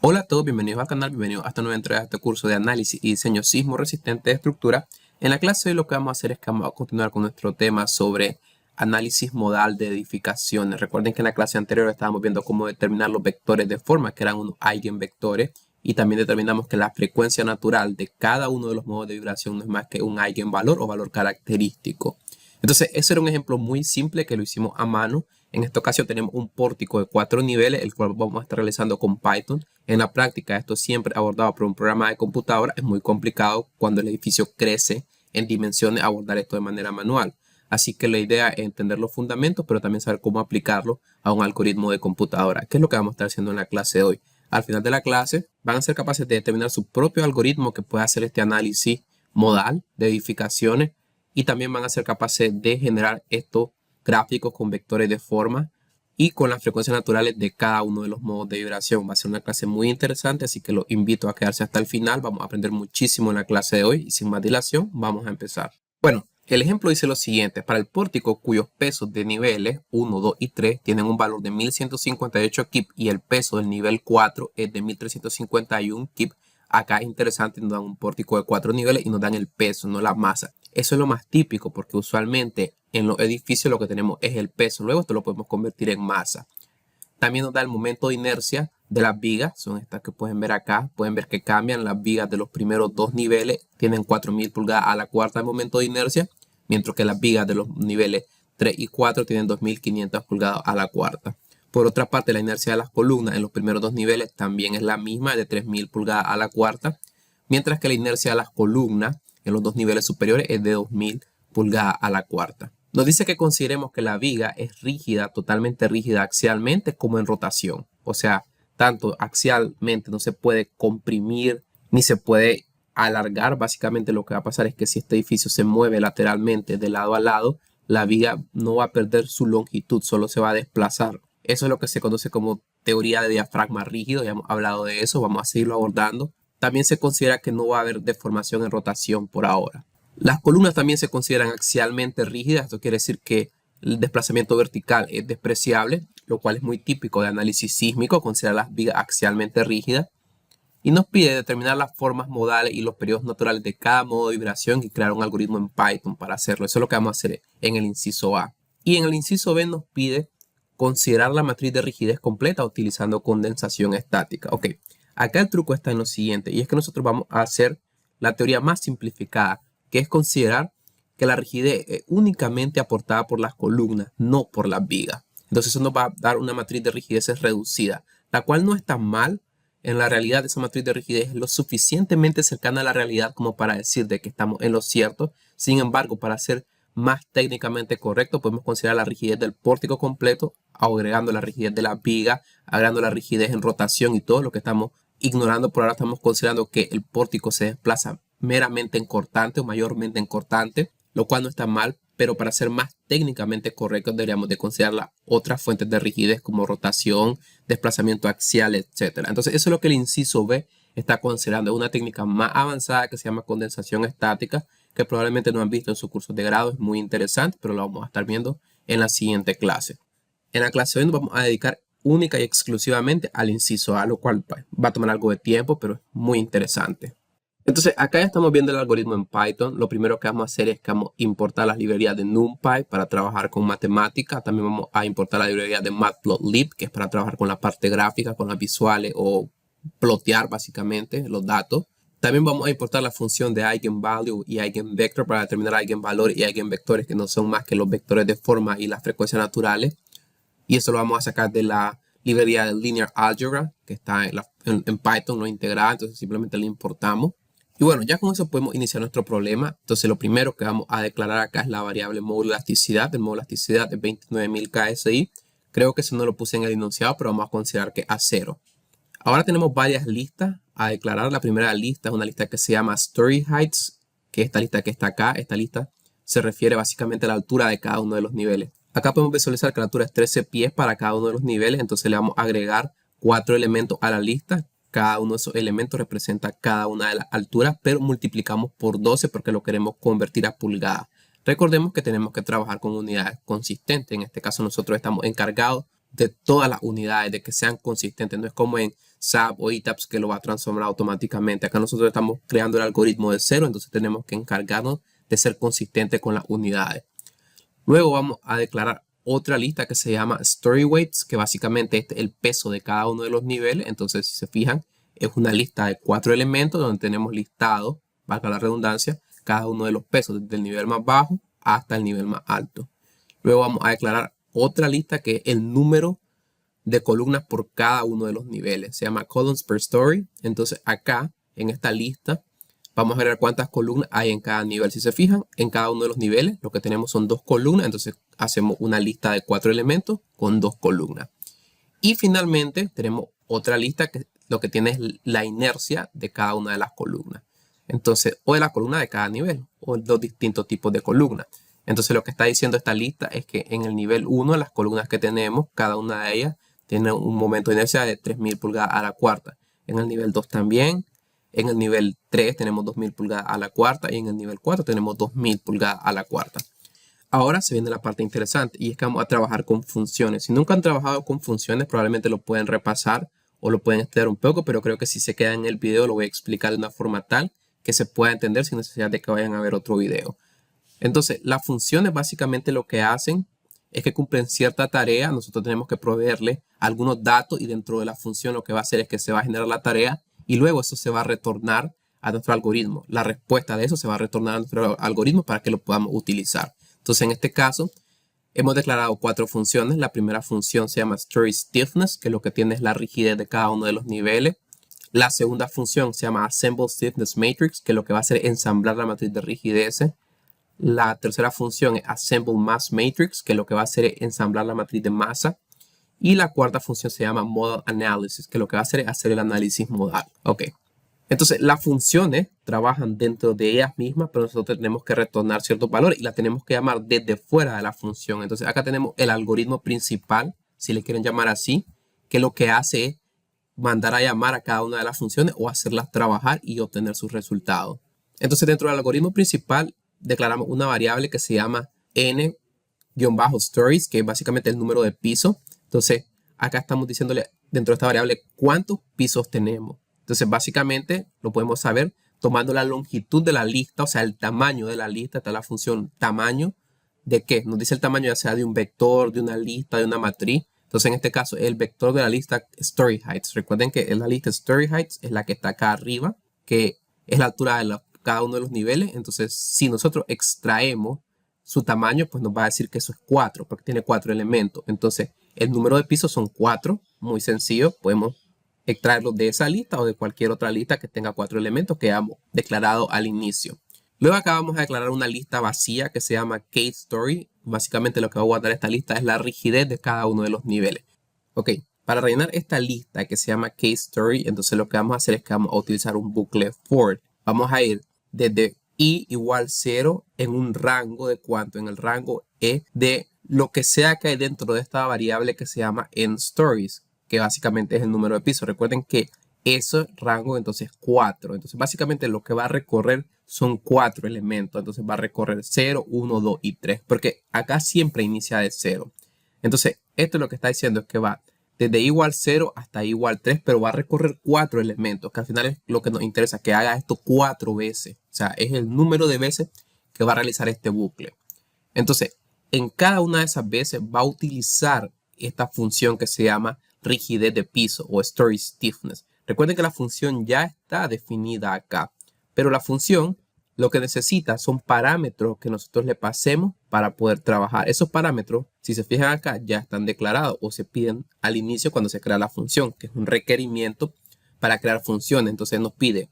Hola a todos, bienvenidos al canal, bienvenidos a esta nueva entrega de este curso de análisis y diseño sismo resistente de estructura. En la clase de hoy lo que vamos a hacer es que vamos a continuar con nuestro tema sobre análisis modal de edificaciones. Recuerden que en la clase anterior estábamos viendo cómo determinar los vectores de forma, que eran unos eigenvectores, y también determinamos que la frecuencia natural de cada uno de los modos de vibración no es más que un eigenvalor o valor característico. Entonces, ese era un ejemplo muy simple que lo hicimos a mano. En esta ocasión tenemos un pórtico de 4 niveles, el cual vamos a estar realizando con Python. En la práctica, esto siempre abordado por un programa de computadora. Es muy complicado cuando el edificio crece en dimensiones abordar esto de manera manual. Así que la idea es entender los fundamentos, pero también saber cómo aplicarlo a un algoritmo de computadora, que es lo que vamos a estar haciendo en la clase de hoy. Al final de la clase, van a ser capaces de determinar su propio algoritmo que pueda hacer este análisis modal de edificaciones, y también van a ser capaces de generar estos gráficos con vectores de forma y con las frecuencias naturales de cada uno de los modos de vibración. Va a ser una clase muy interesante, así que los invito a quedarse hasta el final. Vamos a aprender muchísimo en la clase de hoy y sin más dilación, vamos a empezar. Bueno, el ejemplo dice lo siguiente: para el pórtico cuyos pesos de niveles 1, 2 y 3 tienen un valor de 1158 kip y el peso del nivel 4 es de 1351 kip. Acá es interesante, nos dan un pórtico de 4 niveles y nos dan el peso, no la masa. Eso es lo más típico porque usualmente en los edificios lo que tenemos es el peso. Luego esto lo podemos convertir en masa. También nos da el momento de inercia de las vigas. Son estas que pueden ver acá. Pueden ver que cambian. Las vigas de los primeros dos niveles tienen 4000 pulgadas a la cuarta de momento de inercia, mientras que las vigas de los niveles 3 y 4 tienen 2500 pulgadas a la cuarta. Por otra parte, la inercia de las columnas en los primeros dos niveles también es la misma, de 3000 pulgadas a la cuarta, mientras que la inercia de las columnas en los dos niveles superiores es de 2000 pulgadas a la cuarta. Nos dice que consideremos que la viga es rígida, totalmente rígida axialmente como en rotación. O sea, tanto axialmente no se puede comprimir ni se puede alargar. Básicamente lo que va a pasar es que si este edificio se mueve lateralmente de lado a lado, la viga no va a perder su longitud, solo se va a desplazar. Eso es lo que se conoce como teoría de diafragma rígido. Ya hemos hablado de eso, vamos a seguirlo abordando. También se considera que no va a haber deformación en rotación por ahora. Las columnas también se consideran axialmente rígidas. Esto quiere decir que el desplazamiento vertical es despreciable, lo cual es muy típico de análisis sísmico, considerar las vigas axialmente rígidas. Y nos pide determinar las formas modales y los periodos naturales de cada modo de vibración y crear un algoritmo en Python para hacerlo. Eso es lo que vamos a hacer en el inciso A. Y en el inciso B nos pide considerar la matriz de rigidez completa utilizando condensación estática. Ok, acá el truco está en lo siguiente, y es que nosotros vamos a hacer la teoría más simplificada, que es considerar que la rigidez es únicamente aportada por las columnas, no por las vigas. Entonces eso nos va a dar una matriz de rigidez reducida, la cual no está mal. En la realidad, esa matriz de rigidez es lo suficientemente cercana a la realidad como para decir de que estamos en lo cierto. Sin embargo, para ser más técnicamente correcto, podemos considerar la rigidez del pórtico completo, agregando la rigidez de la viga, agregando la rigidez en rotación y todo lo que estamos ignorando por ahora. Estamos considerando que el pórtico se desplaza meramente en cortante o mayormente en cortante, lo cual no está mal, pero para ser más técnicamente correctos deberíamos de considerar las otras fuentes de rigidez como rotación, desplazamiento axial, etc. Entonces eso es lo que el inciso B está considerando. Es una técnica más avanzada que se llama condensación estática, que probablemente no han visto en sus cursos de grado. Es muy interesante, pero lo vamos a estar viendo en la siguiente clase. En la clase de hoy nos vamos a dedicar única y exclusivamente al inciso A, lo cual va a tomar algo de tiempo, pero es muy interesante. Entonces, acá ya estamos viendo el algoritmo en Python. Lo primero que vamos a hacer es que vamos a importar las librerías de NumPy para trabajar con matemática. También vamos a importar la librería de Matplotlib, que es para trabajar con la parte gráfica, con las visuales o plotear básicamente los datos. También vamos a importar la función de eigenvalue y eigenvector para determinar eigenvalores y eigenvectores, que no son más que los vectores de forma y las frecuencias naturales. Y eso lo vamos a sacar de la librería de Linear Algebra, que está en Python, no integrada. Entonces simplemente la importamos. Y bueno, ya con eso podemos iniciar nuestro problema. Entonces lo primero que vamos a declarar acá es la variable módulo elasticidad. El módulo elasticidad es 29.000 KSI. Creo que eso no lo puse en el enunciado, pero vamos a considerar que a 0. Ahora tenemos varias listas a declarar. La primera lista es una lista que se llama Story Heights, que es esta lista que está acá. Esta lista se refiere básicamente a la altura de cada uno de los niveles. Acá podemos visualizar que la altura es 13 pies para cada uno de los niveles. Entonces le vamos a agregar 4 elementos a la lista. Cada uno de esos elementos representa cada una de las alturas, pero multiplicamos por 12 porque lo queremos convertir a pulgadas. Recordemos que tenemos que trabajar con unidades consistentes. En este caso nosotros estamos encargados de todas las unidades, de que sean consistentes. No es como en SAP o ETABS que lo va a transformar automáticamente. Acá nosotros estamos creando el algoritmo de cero, entonces tenemos que encargarnos de ser consistentes con las unidades. Luego vamos a declarar otra lista que se llama Story Weights, que básicamente es el peso de cada uno de los niveles. Entonces, si se fijan, es una lista de 4 elementos donde tenemos listado, valga la redundancia, cada uno de los pesos, desde el nivel más bajo hasta el nivel más alto. Luego vamos a declarar otra lista que es el número de columnas por cada uno de los niveles. Se llama Columns per Story. Entonces, acá, en esta lista, vamos a ver cuántas columnas hay en cada nivel. Si se fijan, en cada uno de los niveles lo que tenemos son 2 columnas. Entonces hacemos una lista de 4 elementos con 2 columnas. Y finalmente tenemos otra lista que lo que tiene es la inercia de cada una de las columnas. Entonces, o de la columna de cada nivel, o los distintos tipos de columnas. Entonces lo que está diciendo esta lista es que en el nivel 1, las columnas que tenemos, cada una de ellas tiene un momento de inercia de 3000 pulgadas a la cuarta. En el nivel 2 también. En el nivel 3 tenemos 2000 pulgadas a la cuarta y en el nivel 4 tenemos 2000 pulgadas a la cuarta. Ahora se viene la parte interesante y es que vamos a trabajar con funciones. Si nunca han trabajado con funciones, probablemente lo pueden repasar o lo pueden estudiar un poco, pero creo que si se queda en el video lo voy a explicar de una forma tal que se pueda entender sin necesidad de que vayan a ver otro video. Entonces, las funciones básicamente lo que hacen es que cumplen cierta tarea. Nosotros tenemos que proveerle algunos datos y dentro de la función lo que va a hacer es que se va a generar la tarea y luego eso se va a retornar a nuestro algoritmo. La respuesta de eso se va a retornar a nuestro algoritmo para que lo podamos utilizar. Entonces, en este caso, hemos declarado 4 funciones. La primera función se llama Story Stiffness, que lo que tiene es la rigidez de cada uno de los niveles. La segunda función se llama Assemble Stiffness Matrix, que lo que va a hacer es ensamblar la matriz de rigidez. La tercera función es Assemble Mass Matrix, que lo que va a hacer es ensamblar la matriz de masa. Y la cuarta función se llama Model Analysis, que lo que va a hacer es hacer el análisis modal. Ok. Entonces, las funciones trabajan dentro de ellas mismas, pero nosotros tenemos que retornar ciertos valores y la tenemos que llamar desde fuera de la función. Entonces, acá tenemos el algoritmo principal, si le quieren llamar así, que lo que hace es mandar a llamar a cada una de las funciones o hacerlas trabajar y obtener sus resultados. Entonces, dentro del algoritmo principal, declaramos una variable que se llama n-stories, que es básicamente el número de pisos. Entonces, acá estamos diciéndole dentro de esta variable cuántos pisos tenemos. Entonces, básicamente lo podemos saber tomando la longitud de la lista, o sea, el tamaño de la lista. Está la función tamaño de qué. Nos dice el tamaño ya sea de un vector, de una lista, de una matriz. Entonces, en este caso, el vector de la lista Story Heights. Recuerden que en la lista Story Heights es la que está acá arriba, que es la altura de cada uno de los niveles. Entonces, si nosotros extraemos su tamaño, pues nos va a decir que eso es 4, porque tiene 4 elementos. Entonces, el número de pisos son 4, muy sencillo. Podemos extraerlos de esa lista o de cualquier otra lista que tenga 4 elementos que hemos declarado al inicio. Luego acá vamos a declarar una lista vacía que se llama Case Story. Básicamente lo que va a guardar esta lista es la rigidez de cada uno de los niveles. Ok, para rellenar esta lista que se llama Case Story, entonces lo que vamos a hacer es que vamos a utilizar un bucle for. Vamos a ir desde i igual 0 en un rango de cuánto, en el rango e de lo que sea que hay dentro de esta variable que se llama nStories, que básicamente es el número de pisos. Recuerden que ese rango entonces 4. Entonces básicamente lo que va a recorrer son 4 elementos. Entonces va a recorrer 0, 1, 2 y 3. Porque acá siempre inicia de 0. Entonces esto lo que está diciendo es que va desde igual 0 hasta igual 3, pero va a recorrer 4 elementos, que al final es lo que nos interesa, que haga esto 4 veces. O sea, es el número de veces que va a realizar este bucle. Entonces, en cada una de esas veces va a utilizar esta función que se llama rigidez de piso o Story Stiffness. Recuerden que la función ya está definida acá, pero la función lo que necesita son parámetros que nosotros le pasemos para poder trabajar. Esos parámetros, si se fijan acá, ya están declarados o se piden al inicio cuando se crea la función, que es un requerimiento para crear funciones. Entonces nos pide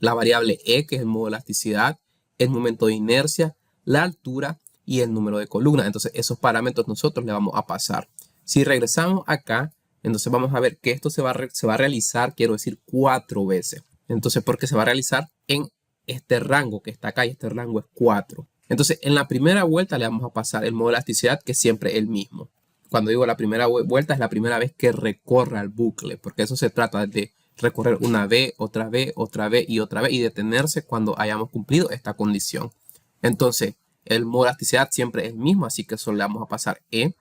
la variable e, que es el modo de elasticidad, el momento de inercia, la altura y el número de columnas. Entonces esos parámetros nosotros le vamos a pasar. Si regresamos acá, entonces vamos a ver que esto se va a realizar, quiero decir, 4 veces. Entonces, ¿por qué se va a realizar en este rango que está acá y este rango es 4? Entonces, en la primera vuelta le vamos a pasar el modo de elasticidad, que es siempre el mismo. Cuando digo la primera vuelta, es la primera vez que recorra el bucle, porque eso se trata de recorrer una vez, otra vez, otra vez y otra vez y detenerse cuando hayamos cumplido esta condición. Entonces, el modo de elasticidad siempre es el mismo, así que solo le vamos a pasar E.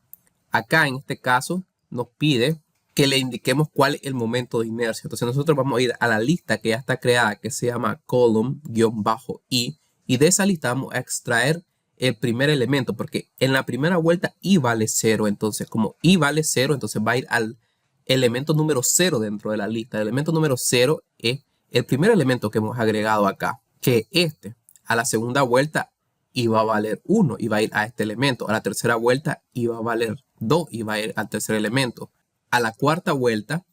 Acá, en este caso, nos pide que le indiquemos cuál es el momento de inercia. Entonces nosotros vamos a ir a la lista que ya está creada, que se llama column-i, y de esa lista vamos a extraer el primer elemento, porque en la primera vuelta i vale 0. Entonces, como i vale 0, entonces va a ir al elemento número 0 dentro de la lista. El elemento número 0 es el primer elemento que hemos agregado acá, que es este. A la segunda vuelta i va a valer 1 y va a ir a este elemento. A la tercera vuelta i va a valer 2 y va a ir al tercer elemento. A la cuarta vuelta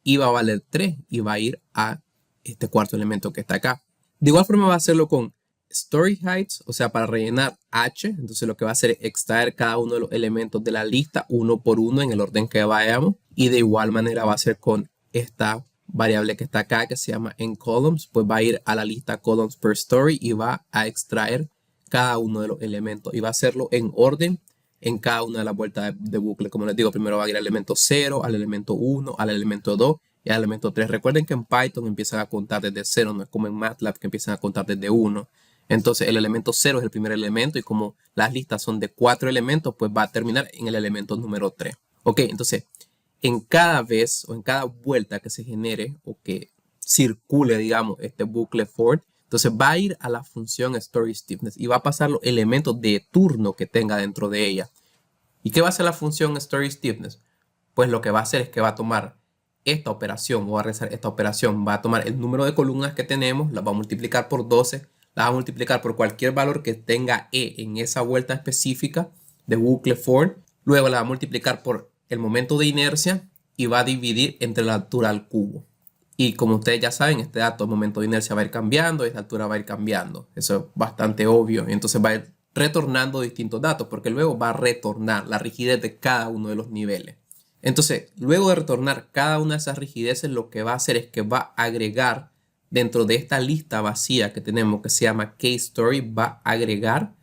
i va a valer 3 y va a ir a este cuarto elemento que está acá. De igual forma va a hacerlo con story heights, o sea, para rellenar h. Entonces lo que va a hacer es extraer cada uno de los elementos de la lista uno por uno en el orden que vayamos. Y de igual manera va a ser con esta variable que está acá, que se llama enColumns, pues va a ir a la lista columns per story y va a extraer cada uno de los elementos y va a hacerlo en orden en cada una de las vueltas de bucle. Como les digo, primero va a ir al elemento 0, al elemento 1, al elemento 2 y al elemento 3. Recuerden que en Python empiezan a contar desde 0, no es como en MATLAB que empiezan a contar desde 1. Entonces el elemento 0 es el primer elemento y como las listas son de 4 elementos, pues va a terminar en el elemento número 3. Ok, entonces en cada vez o en cada vuelta que se genere o que circule, digamos, este bucle for, entonces va a ir a la función storyStiffness y va a pasar los elementos de turno que tenga dentro de ella. ¿Y qué va a hacer la función storyStiffness? Pues lo que va a hacer es que va a tomar esta operación o va a realizar esta operación. Va a tomar el número de columnas que tenemos, las va a multiplicar por 12, las va a multiplicar por cualquier valor que tenga e en esa vuelta específica de bucle for. Luego la va a multiplicar por el momento de inercia y va a dividir entre la altura al cubo. Y como ustedes ya saben, este dato, el momento de inercia va a ir cambiando, esta altura va a ir cambiando. Eso es bastante obvio. Entonces va a ir retornando distintos datos porque luego va a retornar la rigidez de cada uno de los niveles. Entonces, luego de retornar cada una de esas rigideces, lo que va a hacer es que va a agregar dentro de esta lista vacía que tenemos, que se llama KStory, va a agregar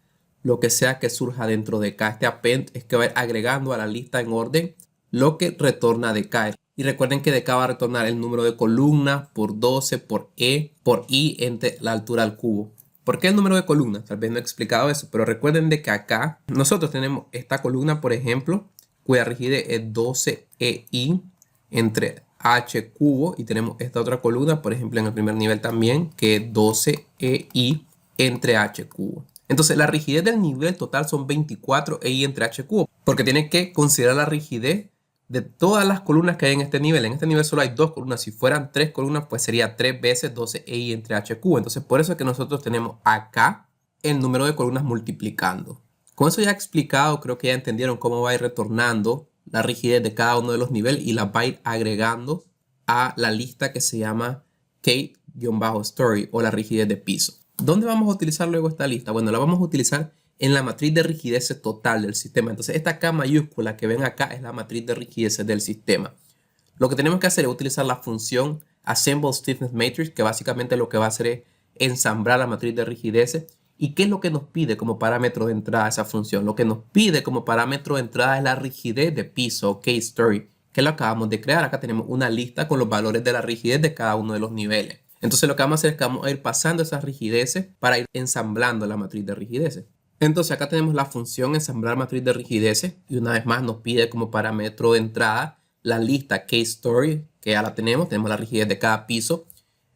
lo que sea que surja dentro de K. Este append es que va a ir agregando a la lista en orden lo que retorna de K. Y recuerden que de K va a retornar el número de columnas por 12, por E, por I entre la altura al cubo. ¿Por qué el número de columnas? Tal vez no he explicado eso, pero recuerden de que acá nosotros tenemos esta columna, por ejemplo, cuya rigidez es 12EI entre H cubo. Y tenemos esta otra columna, por ejemplo, en el primer nivel también, que es 12EI entre H cubo. Entonces la rigidez del nivel total son 24EI entre H cubo, porque tienen que considerar la rigidez de todas las columnas que hay en este nivel. En este nivel solo hay 2 columnas. Si fueran 3 columnas, pues sería 3 veces 12EI entre H cubo. Entonces por eso es que nosotros tenemos acá el número de columnas multiplicando. Con eso ya he explicado, creo que ya entendieron cómo va a ir retornando la rigidez de cada uno de los niveles y las va a ir agregando a la lista que se llama K-story o la rigidez de piso. ¿Dónde vamos a utilizar luego esta lista? Bueno, la vamos a utilizar en la matriz de rigidez total del sistema. Entonces esta K mayúscula que ven acá es la matriz de rigidez del sistema. Lo que tenemos que hacer es utilizar la función Assemble Stiffness Matrix, que básicamente lo que va a hacer es ensamblar la matriz de rigidez. ¿Y qué es lo que nos pide como parámetro de entrada a esa función? Lo que nos pide como parámetro de entrada es la rigidez de piso o KStory, que lo acabamos de crear. Acá tenemos una lista con los valores de la rigidez de cada uno de los niveles. Entonces lo que vamos a hacer es que vamos a ir pasando esas rigideces para ir ensamblando la matriz de rigideces. Entonces acá tenemos la función ensamblar matriz de rigideces y una vez más nos pide como parámetro de entrada la lista KStory, que ya la tenemos la rigidez de cada piso.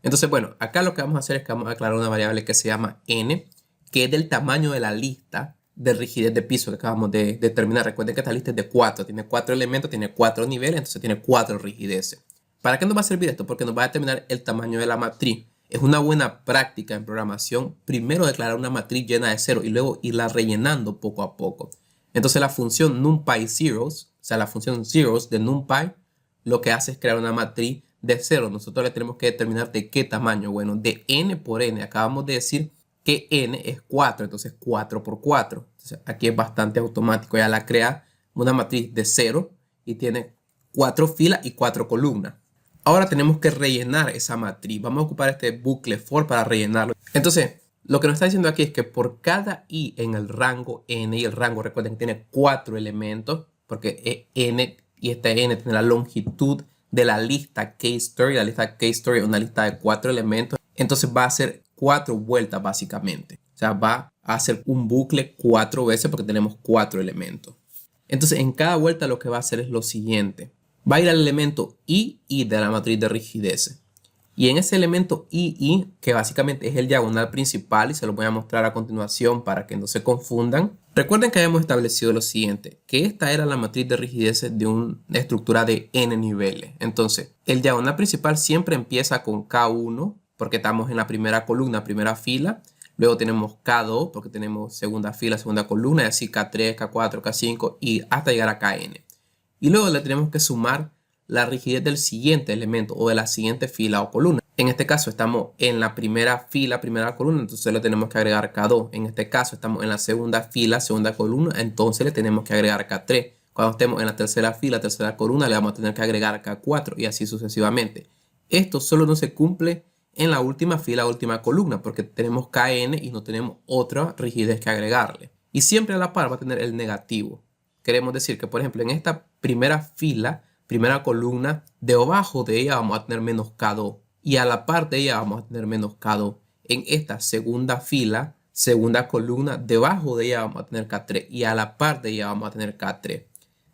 Entonces bueno, acá lo que vamos a hacer es que vamos a declarar una variable que se llama n, que es del tamaño de la lista de rigidez de piso que acabamos de determinar. Recuerden que esta lista es de 4, tiene 4 elementos, tiene 4 niveles, entonces tiene 4 rigideces. ¿Para qué nos va a servir esto? Porque nos va a determinar el tamaño de la matriz. Es una buena práctica en programación primero declarar una matriz llena de 0 y luego irla rellenando poco a poco. Entonces la función numpy zeros, o sea la función zeros de numpy, lo que hace es crear una matriz de 0. Nosotros le tenemos que determinar de qué tamaño. Bueno, de n por n. Acabamos de decir que n es 4, entonces 4 por 4. Entonces aquí es bastante automático. Ya la crea una matriz de 0 y tiene 4 filas y 4 columnas. Ahora tenemos que rellenar esa matriz. Vamos a ocupar este bucle for para rellenarlo. Entonces, lo que nos está diciendo aquí es que por cada i en el rango n, y el rango recuerden que tiene 4 elementos, porque es n y este n tiene la longitud de la lista KStory. La lista KStory es una lista de 4 elementos. Entonces va a ser 4 vueltas básicamente. O sea, va a hacer un bucle 4 veces porque tenemos 4 elementos. Entonces, en cada vuelta lo que va a hacer es lo siguiente. va a ir al elemento II de la matriz de rigidez. Y en ese elemento II, que básicamente es el diagonal principal, y se lo voy a mostrar a continuación para que no se confundan. Recuerden que habíamos establecido lo siguiente, que esta era la matriz de rigidez de una estructura de n niveles. Entonces, el diagonal principal siempre empieza con K1, porque estamos en la primera columna, primera fila. Luego tenemos K2, porque tenemos segunda fila, segunda columna, y así K3, K4, K5, y hasta llegar a Kn. Y luego le tenemos que sumar la rigidez del siguiente elemento o de la siguiente fila o columna. En este caso estamos en la primera fila, primera columna, entonces le tenemos que agregar K2. En este caso estamos en la segunda fila, segunda columna, entonces le tenemos que agregar K3. Cuando estemos en la tercera fila, tercera columna, le vamos a tener que agregar K4 y así sucesivamente. Esto solo no se cumple en la última fila, última columna, porque tenemos Kn y no tenemos otra rigidez que agregarle. Y siempre a la par va a tener el negativo. Queremos decir que, por ejemplo, en esta primera fila, primera columna, debajo de ella vamos a tener menos K2 y a la par de ella vamos a tener menos K2. En esta segunda fila, segunda columna, debajo de ella vamos a tener K3 y a la par de ella vamos a tener K3.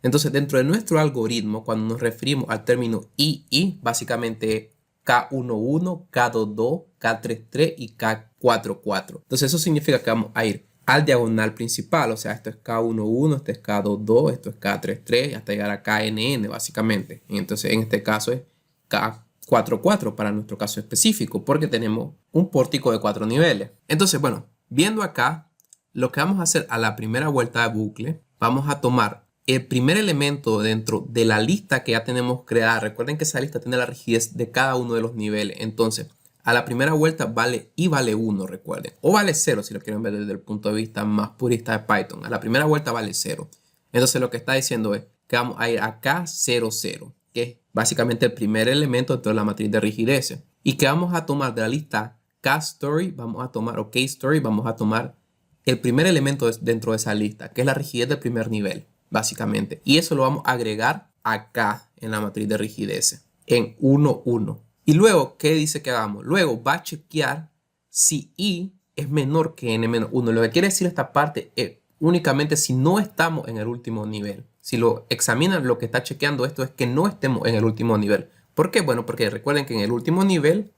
Entonces, dentro de nuestro algoritmo, cuando nos referimos al término II, básicamente K11, K22, K33 y K44. Entonces, eso significa que vamos a ir al diagonal principal, o sea, esto es K11, esto es K22, esto es K33, hasta llegar a KNN básicamente. Entonces, en este caso es K44 para nuestro caso específico, porque tenemos un pórtico de 4 niveles. Entonces, bueno, viendo acá, lo que vamos a hacer a la primera vuelta de bucle, vamos a tomar el primer elemento dentro de la lista que ya tenemos creada. Recuerden que esa lista tiene la rigidez de cada uno de los niveles. Entonces, a la primera vuelta vale I vale 1, recuerden. O vale 0 si lo quieren ver desde el punto de vista más purista de Python. A la primera vuelta vale 0. Entonces lo que está diciendo es que vamos a ir a K00, que es básicamente el primer elemento dentro de la matriz de rigidez. Y que vamos a tomar de la lista K-Story, vamos a tomar, o K-Story, vamos a tomar el primer elemento dentro de esa lista, que es la rigidez del primer nivel, básicamente. Y eso lo vamos a agregar acá en la matriz de rigidez, en 1, 1. Y luego, ¿qué dice que hagamos? Luego va a chequear si I es menor que N-1. Lo que quiere decir esta parte es únicamente si no estamos en el último nivel. Si lo examinan, lo que está chequeando esto es que no estemos en el último nivel. ¿Por qué? Bueno, porque recuerden que en el último nivel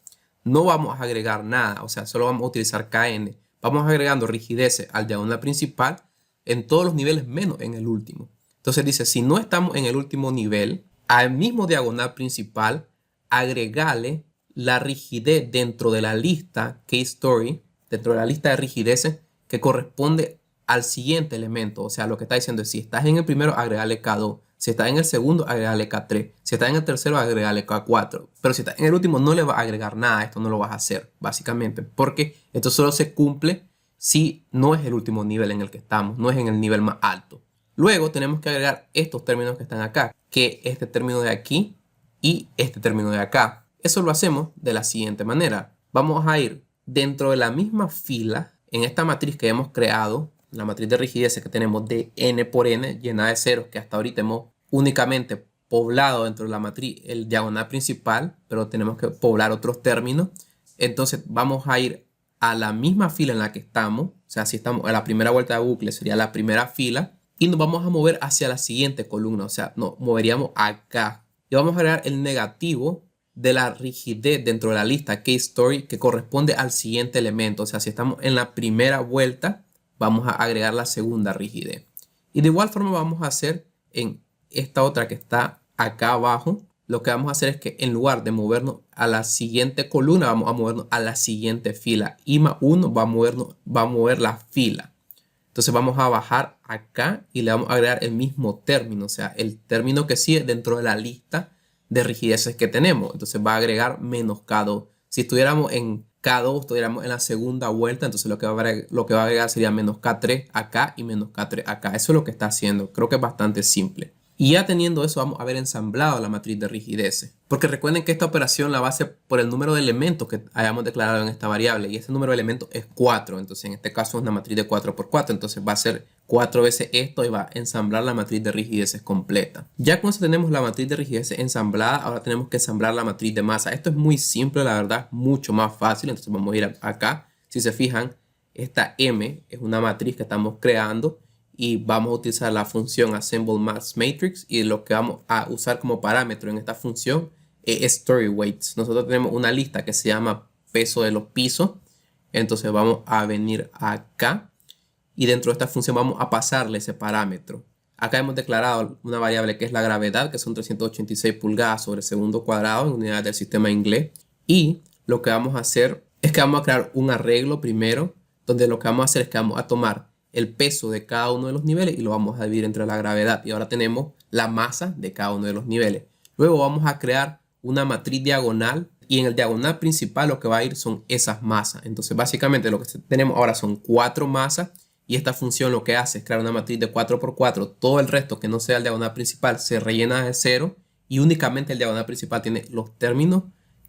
no vamos a agregar nada. O sea, solo vamos a utilizar Kn. Vamos agregando rigidez al diagonal principal en todos los niveles menos en el último. Entonces dice, si no estamos en el último nivel, al mismo diagonal principal, agregarle la rigidez dentro de la lista K-Story, dentro de la lista de rigideces que corresponde al siguiente elemento. O sea, lo que está diciendo es si estás en el primero, agregarle K2. Si estás en el segundo, agregarle K3. Si estás en el tercero, agregarle K4. Pero si estás en el último, no le vas a agregar nada. Esto no lo vas a hacer, básicamente. Porque esto solo se cumple si no es el último nivel en el que estamos. No es en el nivel más alto. Luego tenemos que agregar estos términos que están acá. Que este término de aquí y este término de acá. Eso lo hacemos de la siguiente manera. Vamos a ir dentro de la misma fila en esta matriz que hemos creado, la matriz de rigidez que tenemos de n por n llena de ceros, que hasta ahorita hemos únicamente poblado dentro de la matriz el diagonal principal, pero tenemos que poblar otros términos. Entonces vamos a ir a la misma fila en la que estamos, o sea, si estamos en la primera vuelta de bucle sería la primera fila, y nos vamos a mover hacia la siguiente columna, o sea, nos moveríamos acá. Y vamos a agregar el negativo de la rigidez dentro de la lista K-Story que corresponde al siguiente elemento. O sea, si estamos en la primera vuelta, vamos a agregar la segunda rigidez. Y de igual forma vamos a hacer en esta otra que está acá abajo. Lo que vamos a hacer es que en lugar de movernos a la siguiente columna, vamos a movernos a la siguiente fila. I más 1 va a mover la fila. Entonces vamos a bajar acá y le vamos a agregar el mismo término, o sea, el término que sigue dentro de la lista de rigideces que tenemos. Entonces va a agregar menos K2. Si estuviéramos en K2, estuviéramos en la segunda vuelta, entonces lo que va a agregar sería menos K3 acá y menos K3 acá. Eso es lo que está haciendo. Creo que es bastante simple. Y ya teniendo eso, vamos a haber ensamblado la matriz de rigidez. Porque recuerden que esta operación la va a hacer por el número de elementos que hayamos declarado en esta variable. Y ese número de elementos es 4. Entonces, en este caso es una matriz de 4 por 4. Entonces, va a ser 4 veces esto y va a ensamblar la matriz de rigidez completa. Ya con eso tenemos la matriz de rigidez ensamblada. Ahora tenemos que ensamblar la matriz de masa. Esto es muy simple, la verdad, mucho más fácil. Entonces, vamos a ir acá. Si se fijan, esta M es una matriz que estamos creando. y vamos a utilizar la función assemble mass matrix, y lo que vamos a usar como parámetro en esta función es story weights. Nosotros tenemos una lista que se llama peso de los pisos, entonces vamos a venir acá y dentro de esta función vamos a pasarle ese parámetro. Acá hemos declarado una variable que es la gravedad, que son 386 pulgadas sobre segundo cuadrado en unidades del sistema inglés. Y lo que vamos a hacer es que vamos a crear un arreglo primero, donde lo que vamos a hacer es que vamos a tomar el peso de cada uno de los niveles y lo vamos a dividir entre la gravedad. Y ahora tenemos la masa de cada uno de los niveles. Luego vamos a crear una matriz diagonal y en el diagonal principal lo que va a ir son esas masas. Entonces básicamente lo que tenemos ahora son 4 masas. Y esta función lo que hace es crear una matriz de 4 por 4. Todo el resto que no sea el diagonal principal se rellena de 0. Y únicamente el diagonal principal tiene los términos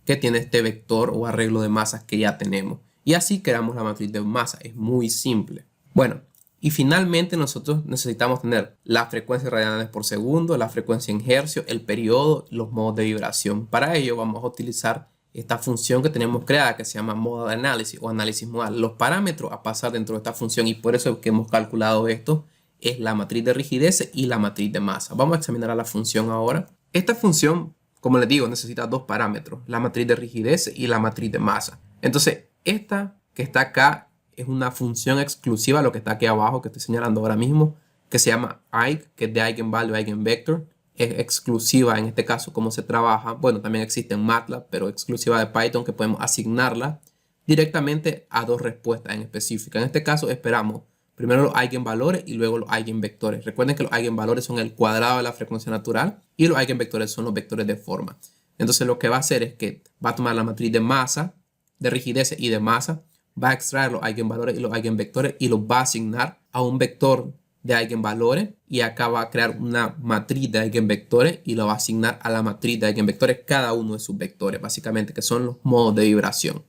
que tiene este vector o arreglo de masas que ya tenemos. Y así creamos la matriz de masa. Es muy simple. Bueno, y finalmente nosotros necesitamos tener la frecuencia radianes por segundo, la frecuencia en hercios, el periodo, los modos de vibración. Para ello vamos a utilizar esta función que tenemos creada que se llama modal analysis o análisis modal. Los parámetros a pasar dentro de esta función, y por eso es que hemos calculado esto, es la matriz de rigidez y la matriz de masa. Vamos a examinar a la función ahora. Esta función, como les digo, necesita dos parámetros, la matriz de rigidez y la matriz de masa. Entonces, esta que está acá es una función exclusiva, lo que está aquí abajo que estoy señalando ahora mismo, que se llama Eig, que es de Eigenvalue, Eigenvector. Es exclusiva en este caso cómo se trabaja. Bueno, también existe en MATLAB, pero exclusiva de Python, que podemos asignarla directamente a dos respuestas en específica. En este caso esperamos primero los eigenvalores y luego los eigenvectores. Recuerden que los eigenvalores son el cuadrado de la frecuencia natural y los eigenvectores son los vectores de forma. Entonces lo que va a hacer es que va a tomar la matriz de masa, de rigidez y de masa, va a extraer los eigenvalores y los eigenvectores y los va a asignar a un vector de eigenvalores, y acá va a crear una matriz de eigenvectores y lo va a asignar a la matriz de eigenvectores cada uno de sus vectores, básicamente, que son los modos de vibración.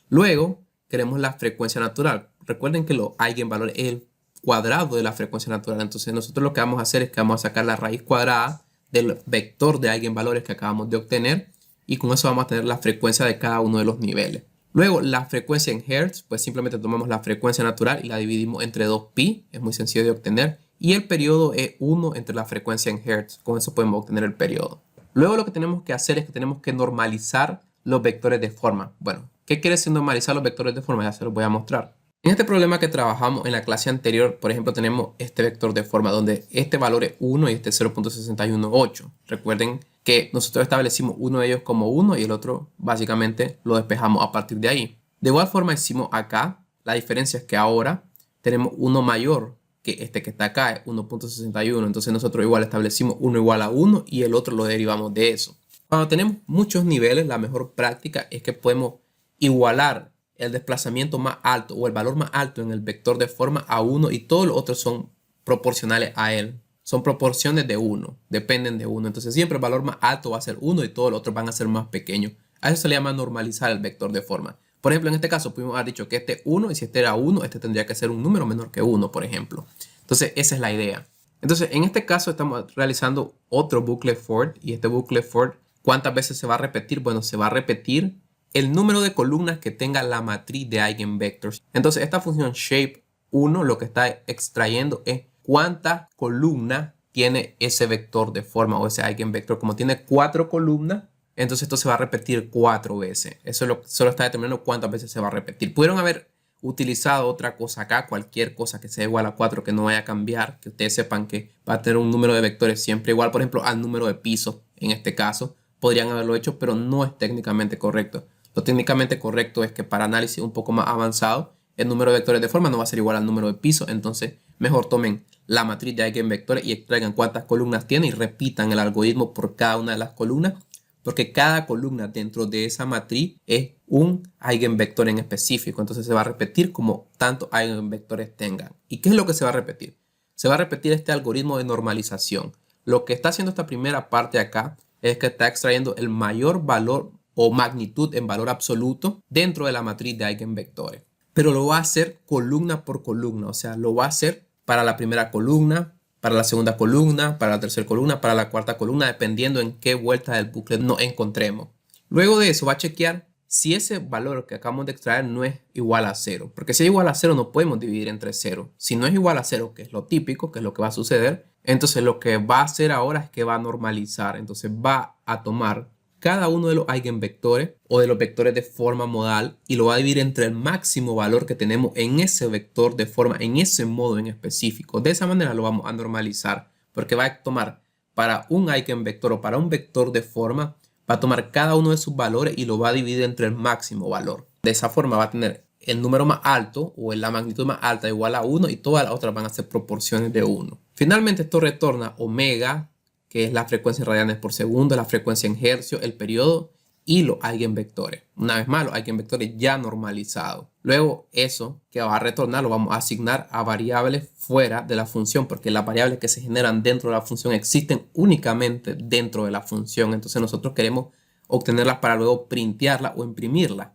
Luego queremos la frecuencia natural. Recuerden que los eigenvalores es el cuadrado de la frecuencia natural. Entonces nosotros lo que vamos a hacer es que vamos a sacar la raíz cuadrada del vector de eigenvalores que acabamos de obtener, y con eso vamos a tener la frecuencia de cada uno de los niveles. Luego la frecuencia en Hertz, pues simplemente tomamos la frecuencia natural y la dividimos entre 2pi, es muy sencillo de obtener. Y el periodo es 1 entre la frecuencia en Hertz, con eso podemos obtener el periodo. Luego lo que tenemos que hacer es que tenemos que normalizar los vectores de forma. Bueno, ¿qué quiere decir normalizar los vectores de forma? Ya se los voy a mostrar. En este problema que trabajamos en la clase anterior, por ejemplo, tenemos este vector de forma donde este valor es 1 y este es 0.618. Recuerden que nosotros establecimos uno de ellos como 1 y el otro básicamente lo despejamos a partir de ahí. De igual forma hicimos acá. La diferencia es que ahora tenemos uno mayor que este que está acá, es 1.61. Entonces nosotros igual establecimos uno igual a 1 y el otro lo derivamos de eso. Cuando tenemos muchos niveles, la mejor práctica es que podemos igualar el desplazamiento más alto o el valor más alto en el vector de forma a 1 y todos los otros son proporcionales a él. Son proporciones de 1, dependen de 1. Entonces siempre el valor más alto va a ser 1 y todos los otros van a ser más pequeños. A eso se le llama normalizar el vector de forma. Por ejemplo, en este caso pudimos haber dicho que este es 1 y si este era 1, este tendría que ser un número menor que 1, por ejemplo. Entonces esa es la idea. Entonces en este caso estamos realizando otro bucle for, y este bucle for, ¿cuántas veces se va a repetir? Bueno, se va a repetir el número de columnas que tenga la matriz de eigenvectors. Entonces esta función shape1 lo que está extrayendo es cuántas columnas tiene ese vector de forma o ese eigenvector. Como tiene 4 columnas, entonces esto se va a repetir 4 veces. Eso solo está determinando cuántas veces se va a repetir. Pudieron haber utilizado otra cosa acá, cualquier cosa que sea igual a 4 que no vaya a cambiar, que ustedes sepan que va a tener un número de vectores siempre igual, por ejemplo, al número de pisos en este caso. Podrían haberlo hecho, pero no es técnicamente correcto. Lo técnicamente correcto es que para análisis un poco más avanzado, el número de vectores de forma no va a ser igual al número de pisos. Entonces, mejor tomen la matriz de eigenvectores y extraigan cuántas columnas tiene y repitan el algoritmo por cada una de las columnas, porque cada columna dentro de esa matriz es un eigenvector en específico. Entonces se va a repetir como tantos eigenvectores tengan. ¿Y qué es lo que se va a repetir? Se va a repetir este algoritmo de normalización. Lo que está haciendo esta primera parte acá es que está extrayendo el mayor valor o magnitud en valor absoluto dentro de la matriz de eigenvectores. Pero lo va a hacer columna por columna. O sea, lo va a hacer para la primera columna, para la segunda columna, para la tercera columna, para la cuarta columna, dependiendo en qué vuelta del bucle nos encontremos. Luego de eso va a chequear si ese valor que acabamos de extraer no es igual a 0. Porque si es igual a 0 no podemos dividir entre 0. Si no es igual a 0, que es lo típico, que es lo que va a suceder, entonces lo que va a hacer ahora es que va a normalizar. Entonces va a tomar cada uno de los eigenvectores o de los vectores de forma modal y lo va a dividir entre el máximo valor que tenemos en ese vector de forma, en ese modo en específico. De esa manera lo vamos a normalizar porque va a tomar para un eigenvector o para un vector de forma, va a tomar cada uno de sus valores y lo va a dividir entre el máximo valor. De esa forma va a tener el número más alto o la magnitud más alta igual a 1 y todas las otras van a ser proporciones de 1. Finalmente esto retorna omega, que es la frecuencia en radianes por segundo, la frecuencia en hercios, el periodo y los eigenvectores. Una vez más, los eigenvectores ya normalizados. Luego eso que va a retornar lo vamos a asignar a variables fuera de la función, porque las variables que se generan dentro de la función existen únicamente dentro de la función. Entonces nosotros queremos obtenerlas para luego printearlas o imprimirlas.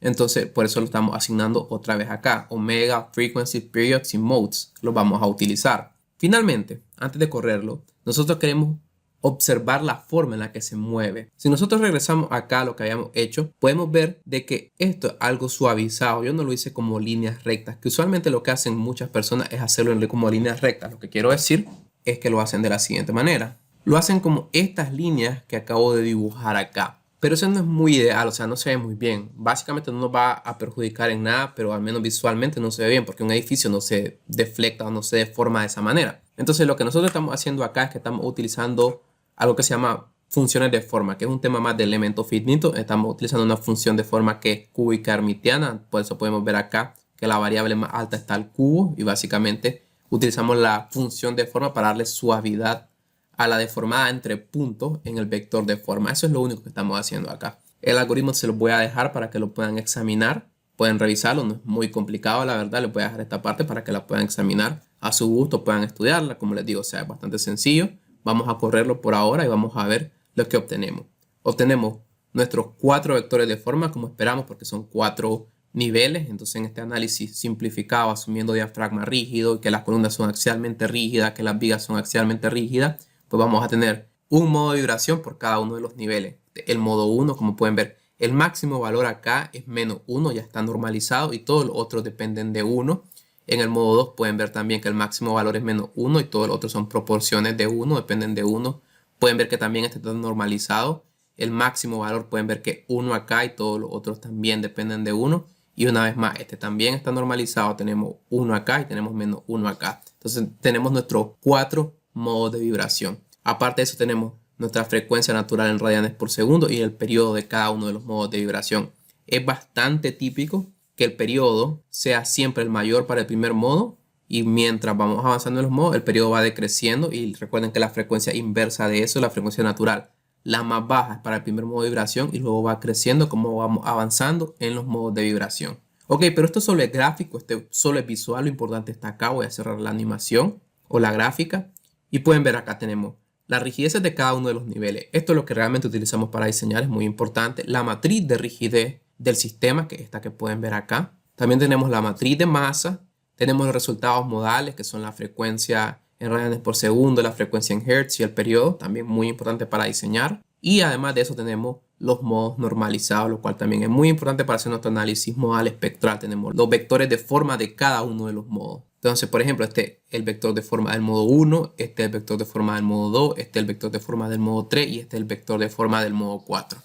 Entonces por eso lo estamos asignando otra vez acá. Omega, frequency, periods y modes los vamos a utilizar. Finalmente, antes de correrlo, nosotros queremos observar la forma en la que se mueve. Si nosotros regresamos acá a lo que habíamos hecho, podemos ver de que esto es algo suavizado. Yo no lo hice como líneas rectas, que usualmente lo que hacen muchas personas es hacerlo como líneas rectas. Lo que quiero decir es que lo hacen de la siguiente manera. Lo hacen como estas líneas que acabo de dibujar acá. Pero eso no es muy ideal, o sea, no se ve muy bien. Básicamente no nos va a perjudicar en nada, pero al menos visualmente no se ve bien porque un edificio no se deflecta o no se deforma de esa manera. Entonces lo que nosotros estamos haciendo acá es que estamos utilizando algo que se llama funciones de forma, que es un tema más de elementos finitos. Estamos utilizando una función de forma que es cúbica hermitiana, por eso podemos ver acá que la variable más alta está el cubo y básicamente utilizamos la función de forma para darle suavidad a la deformada entre puntos en el vector de forma. Eso es lo único que estamos haciendo acá. El algoritmo se los voy a dejar para que lo puedan examinar. Pueden revisarlo, no es muy complicado, la verdad. Les voy a dejar esta parte para que la puedan examinar a su gusto, puedan estudiarla. Como les digo, o sea, es bastante sencillo. Vamos a correrlo por ahora y vamos a ver lo que obtenemos. Obtenemos nuestros 4 vectores de forma como esperamos porque son 4 niveles. Entonces en este análisis simplificado, asumiendo diafragma rígido, que las columnas son axialmente rígidas, que las vigas son axialmente rígidas, pues vamos a tener un modo de vibración por cada uno de los niveles. El modo 1, como pueden ver, el máximo valor acá es menos 1, ya está normalizado y todos los otros dependen de 1. En el modo 2 pueden ver también que el máximo valor es menos 1 y todos los otros son proporciones de 1, dependen de 1. Pueden ver que también este está normalizado. El máximo valor pueden ver que 1 acá y todos los otros también dependen de 1. Y una vez más, este también está normalizado. Tenemos 1 acá y tenemos menos 1 acá. Entonces tenemos nuestros 4 modos de vibración. Aparte de eso tenemos nuestra frecuencia natural en radianes por segundo y el periodo de cada uno de los modos de vibración. Es bastante típico que el periodo sea siempre el mayor para el primer modo y mientras vamos avanzando en los modos el periodo va decreciendo y recuerden que la frecuencia inversa de eso es la frecuencia natural. La más baja es para el primer modo de vibración y luego va creciendo como vamos avanzando en los modos de vibración. Ok, pero esto solo es gráfico, este solo es visual, lo importante está acá. Voy a cerrar la animación o la gráfica y pueden ver acá tenemos las rigideces de cada uno de los niveles. Esto es lo que realmente utilizamos para diseñar, es muy importante. La matriz de rigidez del sistema, que es esta que pueden ver acá. También tenemos la matriz de masa. Tenemos los resultados modales, que son la frecuencia en radianes por segundo, la frecuencia en hertz y el periodo, también muy importante para diseñar. Y además de eso tenemos los modos normalizados, lo cual también es muy importante para hacer nuestro análisis modal espectral. Tenemos los vectores de forma de cada uno de los modos. Entonces, por ejemplo, este es el vector de forma del modo 1, este es el vector de forma del modo 2, este es el vector de forma del modo 3 y este es el vector de forma del modo 4.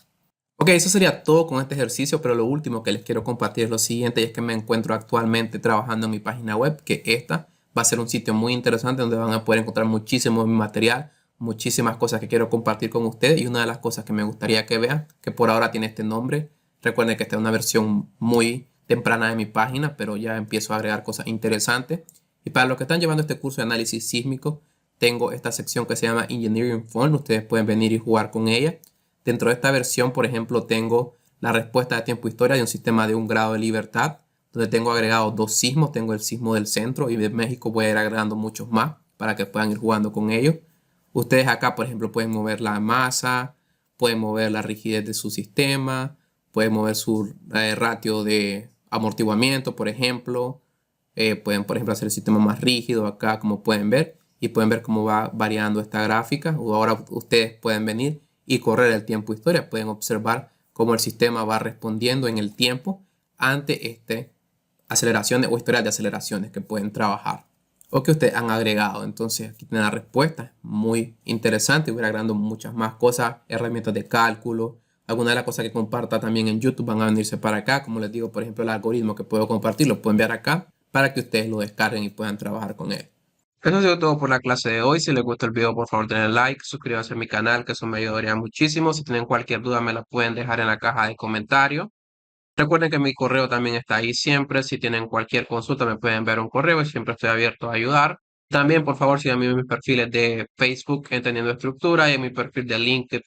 Ok, eso sería todo con este ejercicio, pero lo último que les quiero compartir es lo siguiente, y es que me encuentro actualmente trabajando en mi página web, que esta va a ser un sitio muy interesante donde van a poder encontrar muchísimo de mi material, muchísimas cosas que quiero compartir con ustedes, y una de las cosas que me gustaría que vean, que por ahora tiene este nombre, recuerden que esta es una versión muy temprana de mi página, pero ya empiezo a agregar cosas interesantes. Y para los que están llevando este curso de análisis sísmico, tengo esta sección que se llama Engineering Fun. Ustedes pueden venir y jugar con ella. Dentro de esta versión, por ejemplo, tengo la respuesta de tiempo-historia de un sistema de 1 grado de libertad, donde tengo agregados 2 sismos. Tengo el sismo del centro y de México voy a ir agregando muchos más para que puedan ir jugando con ellos. Ustedes acá, por ejemplo, pueden mover la masa, pueden mover la rigidez de su sistema, pueden mover su ratio de amortiguamiento, por ejemplo. Pueden, por ejemplo, hacer el sistema más rígido acá, como pueden ver. Y pueden ver cómo va variando esta gráfica. O ahora ustedes pueden venir y correr el tiempo historia. Pueden observar cómo el sistema va respondiendo en el tiempo ante aceleraciones o historias de aceleraciones que pueden trabajar o que ustedes han agregado. Entonces aquí tienen la respuesta, muy interesante. Voy agregando muchas más cosas, herramientas de cálculo. Algunas de las cosas que comparta también en YouTube van a venirse para acá. Como les digo, por ejemplo, el algoritmo que puedo compartir lo pueden ver acá para que ustedes lo descarguen y puedan trabajar con él. Eso ha sido todo por la clase de hoy. Si les gustó el video, por favor denle like, suscríbanse a mi canal, que eso me ayudaría muchísimo. Si tienen cualquier duda, me la pueden dejar en la caja de comentarios. Recuerden que mi correo también está ahí siempre. Si tienen cualquier consulta, me pueden enviar un correo y siempre estoy abierto a ayudar. También, por favor, síganme en mis perfiles de Facebook, Entendiendo Estructura, y en mi perfil de LinkedIn,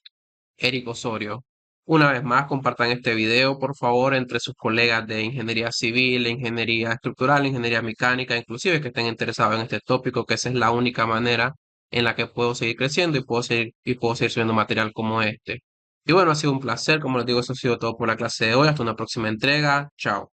Eric Osorio. Una vez más, compartan este video, por favor, entre sus colegas de ingeniería civil, ingeniería estructural, ingeniería mecánica, inclusive que estén interesados en este tópico, que esa es la única manera en la que puedo seguir creciendo y puedo seguir subiendo material como este. Y bueno, ha sido un placer. Como les digo, eso ha sido todo por la clase de hoy. Hasta una próxima entrega. Chao.